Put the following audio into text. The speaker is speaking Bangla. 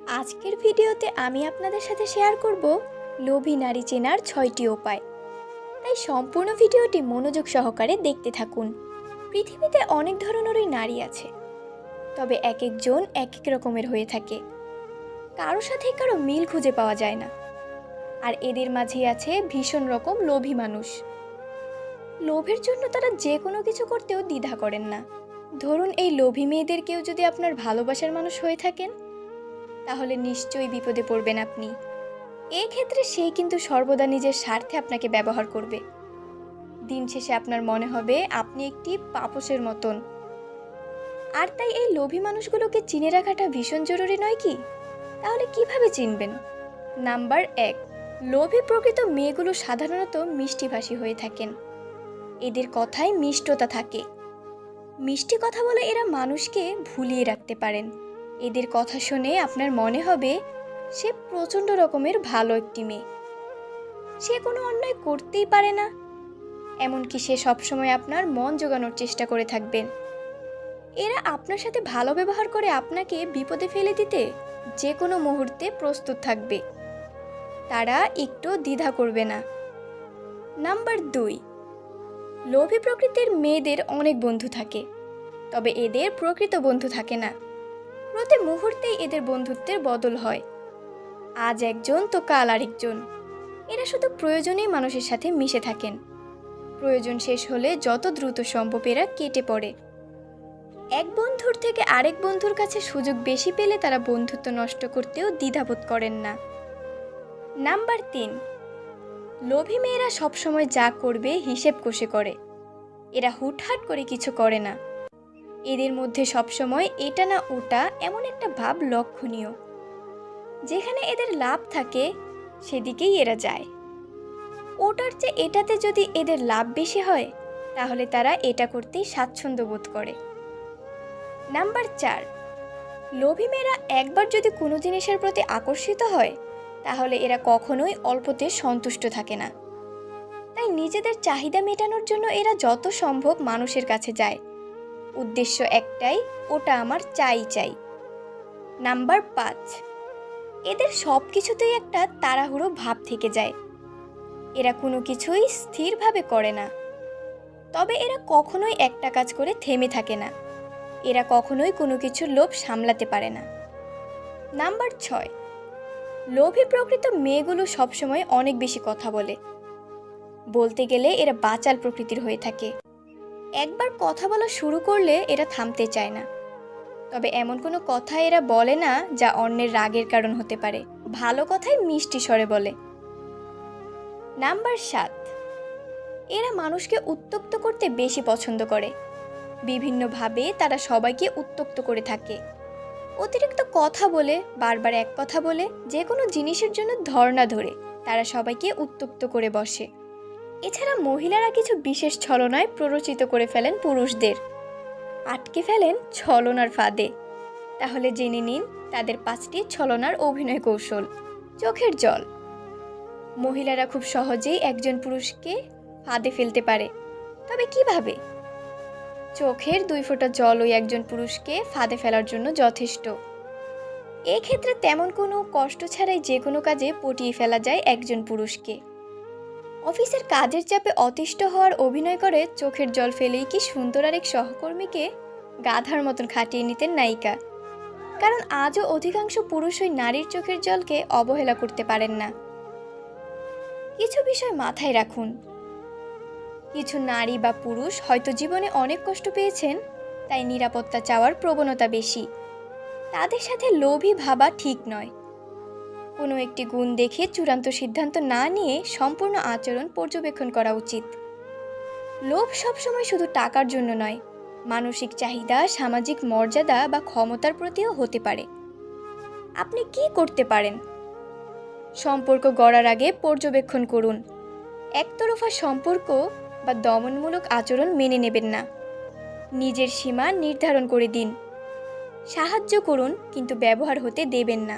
আজকের ভিডিওতে আমি আপনাদের সাথে শেয়ার করব লোভী নারী চেনার 6টি উপায়। তাই সম্পূর্ণ ভিডিওটি মনোযোগ সহকারে দেখতে থাকুন। পৃথিবীতে অনেক ধরনেরই নারী আছে, তবে এক একজন এক এক রকমের হয়ে থাকে। কারো সাথে কারো মিল খুঁজে পাওয়া যায় না। আর এদের মাঝেই আছে ভীষণ রকম লোভী মানুষ। লোভের জন্য তারা যে কোনো কিছু করতেও দ্বিধা করেন না। ধরুন, এই লোভী মেয়েদের কেউ যদি আপনার ভালোবাসার মানুষ হয়ে থাকেন, তাহলে নিশ্চয়ই বিপদে পড়বেন আপনি। এই ক্ষেত্রে সেই কিন্তু সর্বদা নিজের স্বার্থে আপনাকে ব্যবহার করবে। দিন শেষে আপনার মনে হবে আপনি একটি পাপোশের মতন। আর তাই এই লোভী মানুষগুলোকে চিনে রাখাটা ভীষণ জরুরি নয় কি? তাহলে কিভাবে চিনবেন? নাম্বার 1, লোভী প্রকৃত মেয়েগুলো সাধারণত মিষ্টিভাষী হয়ে থাকেন। এদের কথায় মিষ্টতা থাকে। মিষ্টি কথা বলে এরা মানুষকে ভুলিয়ে রাখতে পারেন। এদের কথা শুনে আপনার মনে হবে সে প্রচণ্ড রকমের ভালো একটি মেয়ে, সে কোনো অন্যায় করতেই পারে না। এমনকি সে সবসময় আপনার মন জোগানোর চেষ্টা করে থাকবেন। এরা আপনার সাথে ভালো ব্যবহার করে আপনাকে বিপদে ফেলে দিতে যে কোনো মুহূর্তে প্রস্তুত থাকবে। তারা একটু দ্বিধা করবে না। নাম্বার 2, লোভী প্রকৃতির মেয়েদের অনেক বন্ধু থাকে, তবে এদের প্রকৃত বন্ধু থাকে না। প্রতি মুহূর্তেই এদের বন্ধুত্বের বদল হয়। আজ একজন তো কাল আরেকজন। এরা শুধু প্রয়োজনেই মানুষের সাথে মিশে থাকেন। প্রয়োজন শেষ হলে যত দ্রুত সম্ভব এরা কেটে পড়ে। এক বন্ধুর থেকে আরেক বন্ধুর কাছে সুযোগ বেশি পেলে তারা বন্ধুত্ব নষ্ট করতেও দ্বিধাবোধ করেন না। নাম্বার 3, লোভী মেয়েরা সবসময় যা করবে হিসেব কষে করে। এরা হুটহাট করে কিছু করে না। এদের মধ্যে সবসময় এটা না ওটা এমন একটা ভাব লক্ষণীয়। যেখানে এদের লাভ থাকে সেদিকেই এরা যায়। ওটার চেয়ে এটাতে যদি এদের লাভ বেশি হয়, তাহলে তারা এটা করতেই স্বাচ্ছন্দ্য বোধ করে। নাম্বার 4, লোভী মেয়েরা একবার যদি কোনো জিনিসের প্রতি আকর্ষিত হয়, তাহলে এরা কখনোই অল্পতে সন্তুষ্ট থাকে না। তাই নিজেদের চাহিদা মেটানোর জন্য এরা যত সম্ভব মানুষের কাছে যায়। উদ্দেশ্য একটাই, ওটা আমার চাই চাই। নাম্বার 5, এদের সব কিছুতেই একটা তাড়াহুড়ো ভাব থেকে যায়। এরা কোনো কিছুই স্থিরভাবে করে না। তবে এরা কখনোই একটা কাজ করে থেমে থাকে না। এরা কখনোই কোনো কিছুর লোভ সামলাতে পারে না। নাম্বার 6, লোভী প্রকৃত মেয়েগুলো সবসময় অনেক বেশি কথা বলে। বলতে গেলে এরা বাচাল প্রকৃতির হয়ে থাকে। একবার কথা বলা শুরু করলে এরা থামতে চায় না। তবে এমন কোনো কথা এরা বলে না যা অন্যের রাগের কারণ হতে পারে। ভালো কথাই মিষ্টি স্বরে বলে। নাম্বার 7, এরা মানুষকে উত্ত্যক্ত করতে বেশি পছন্দ করে। বিভিন্নভাবে তারা সবাইকে উত্ত্যক্ত করে থাকে। অতিরিক্ত কথা বলে, বারবার এক কথা বলে, যে কোনো জিনিসের জন্য ধর্ণা ধরে তারা সবাইকে উত্ত্যক্ত করে বসে। এছাড়া মহিলারা কিছু বিশেষ ছলনায় প্ররোচিত করে ফেলেন পুরুষদের, আটকে ফেলেন ছলনার ফাঁদে। তাহলে জেনে নিন তাদের 5টি ছলনার অভিনয় কৌশল। চোখের জল। মহিলারা খুব সহজেই একজন পুরুষকে ফাঁদে ফেলতে পারে। তবে কিভাবে? চোখের 2 ফোঁটা জলই একজন পুরুষকে ফাঁদে ফেলার জন্য যথেষ্ট। এক্ষেত্রে তেমন কোনো কষ্ট ছাড়াই যে কোনো কাজে পটিয়ে ফেলা যায় একজন পুরুষকে। অফিসের কাজের চাপে অতিষ্ঠ হওয়ার অভিনয় করে চোখের জল ফেলেই কি সুন্দর আরেক সহকর্মীকে গাধার মতন খাটিয়ে নিতেন নায়িকা। কারণ আজও অধিকাংশ পুরুষই নারীর চোখের জলকে অবহেলা করতে পারেন না। কিছু বিষয় মাথায় রাখুন। কিছু নারী বা পুরুষ হয়তো জীবনে অনেক কষ্ট পেয়েছেন, তাই নিরাপত্তা চাওয়ার প্রবণতা বেশি। তাদের সাথে লোভী ভাবা ঠিক নয়। কোনো একটি গুণ দেখে চূড়ান্ত সিদ্ধান্ত না নিয়ে সম্পূর্ণ আচরণ পর্যবেক্ষণ করা উচিত। লোভ সবসময় শুধু টাকার জন্য নয়, মানসিক চাহিদা, সামাজিক মর্যাদা বা ক্ষমতার প্রতিও হতে পারে। আপনি কি করতে পারেন? সম্পর্ক গড়ার আগে পর্যবেক্ষণ করুন। একতরফা সম্পর্ক বা দমনমূলক আচরণ মেনে নেবেন না। নিজের সীমা নির্ধারণ করে দিন। সাহায্য করুন, কিন্তু ব্যবহার হতে দেবেন না।